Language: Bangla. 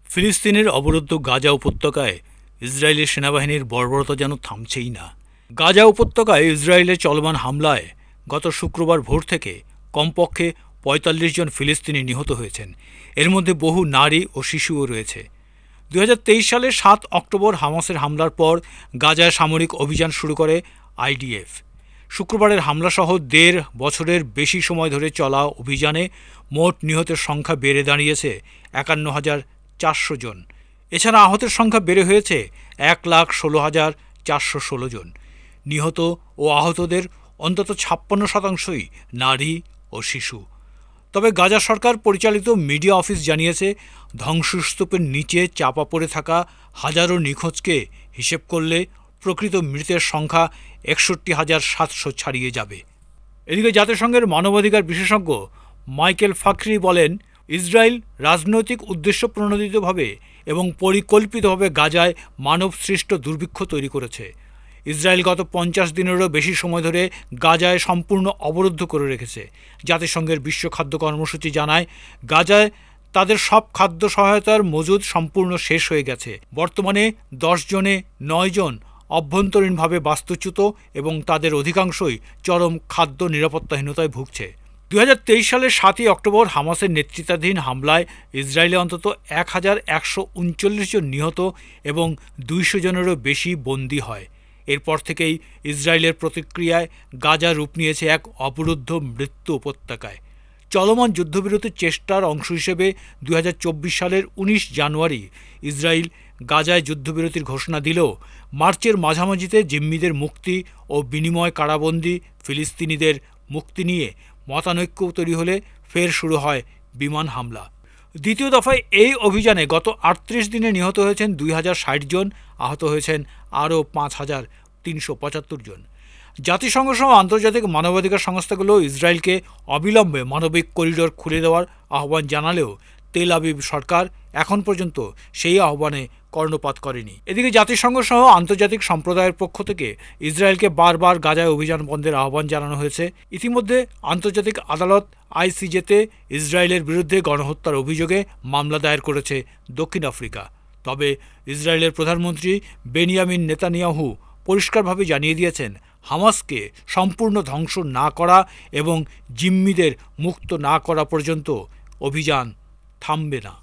ফিলিস্তিনের অবরুদ্ধ গাজা উপত্যকায় ইসরায়েলের সেনাবাহিনীর বর্বরতা যেন থামছেই না। গাজা উপত্যকায় ইসরায়েলের চলমান হামলায় গত শুক্রবার ভোর থেকে কমপক্ষে ৪৫ জন ফিলিস্তিনি নিহত হয়েছেন। এর মধ্যে বহু নারী ও শিশুও রয়েছে। ২০২৩ সালের ৭ অক্টোবর হামাসের হামলার পর গাজায় সামরিক অভিযান শুরু করে আইডিএফ। শুক্রবারের হামলাসহ ১.৫ বছরের বেশি সময় ধরে চলা অভিযানে মোট নিহতের সংখ্যা বেড়ে দাঁড়িয়েছে ৫১,৪০০ জন। এছাড়া আহতের সংখ্যা বেড়ে হয়েছে ১,১৬,৪১৬ জন। নিহত ও আহতদের অন্তত ৫৬% নারী ও শিশু। তবে গাজা সরকার পরিচালিত মিডিয়া অফিস জানিয়েছে, ধ্বংসস্তূপের নিচে চাপা পড়ে থাকা হাজারো নিখোঁজকে হিসেব করলে প্রকৃত মৃতের সংখ্যা ৬১,৭০০ ছাড়িয়ে যাবে। এদিকে জাতিসংঘের মানবাধিকার বিশেষজ্ঞ মাইকেল ফাখরি বলেন, ইসরায়েল রাজনৈতিক উদ্দেশ্যপ্রণোদিতভাবে এবং পরিকল্পিতভাবে গাজায় মানবসৃষ্ট দুর্ভিক্ষ তৈরি করেছে। ইসরায়েল গত ৫০ দিনেরও বেশি সময় ধরে গাজায় সম্পূর্ণ অবরুদ্ধ করে রেখেছে। জাতিসংঘের বিশ্ব খাদ্য কর্মসূচি জানায়, গাজায় তাদের সব খাদ্য সহায়তার মজুদ সম্পূর্ণ শেষ হয়ে গেছে। বর্তমানে ১০ জনে ৯ জন অভ্যন্তরীণভাবে বাস্তুচ্যুত এবং তাদের অধিকাংশই চরম খাদ্য নিরাপত্তাহীনতায় ভুগছে। ২০২৩ সালের ৭ই অক্টোবর হামাসের নেতৃত্বাধীন হামলায় ইসরায়েলে অন্তত ১,১৩৯ জন নিহত এবং ২০০ জনেরও বেশি বন্দী হয়। এরপর থেকেই ইসরায়েলের প্রতিক্রিয়ায় গাজা রূপ নিয়েছে এক অবরুদ্ধ মৃত্যু উপত্যকায়। চলমান যুদ্ধবিরতির চেষ্টার অংশ হিসেবে ২০২৪ সালের ১৯ জানুয়ারি ইসরায়েল গাজায় যুদ্ধবিরতির ঘোষণা দিলেও মার্চের মাঝামাঝিতে জিম্মিদের মুক্তি ও বিনিময় কারাবন্দী ফিলিস্তিনিদের মুক্তি নিয়ে মতানৈক্য তৈরি হলে ফের শুরু হয় বিমান হামলা। দ্বিতীয় দফায় এই অভিযানে গত ৩৮ দিনে নিহত হয়েছেন ২,০৬০ জন, আহত হয়েছেন আরও ৫,৩৭৫ জন। জাতিসংঘ সহ আন্তর্জাতিক মানবাধিকার সংস্থাগুলো ইসরায়েলকে অবিলম্বে মানবিক করিডোর খুলে দেওয়ার আহ্বান জানালেও তেল আবিব সরকার এখন পর্যন্ত সেই আহ্বানে কর্ণপাত করেনি। এদিকে জাতিসংঘ সহ আন্তর্জাতিক সম্প্রদায়ের পক্ষ থেকে ইসরায়েলকে বারবার গাজায় অভিযান বন্ধের আহ্বান জানানো হয়েছে। ইতিমধ্যে আন্তর্জাতিক আদালত আইসিজেতে ইসরায়েলের বিরুদ্ধে গণহত্যার অভিযোগে মামলা দায়ের করেছে দক্ষিণ আফ্রিকা। তবে ইসরায়েলের প্রধানমন্ত্রী বেনিয়ামিন নেতানিয়াহু পরিষ্কারভাবে জানিয়ে দিয়েছেন, হামাসকে সম্পূর্ণ ধ্বংস না করা এবং জিম্মিদের মুক্ত না করা পর্যন্ত অভিযান থামবে না।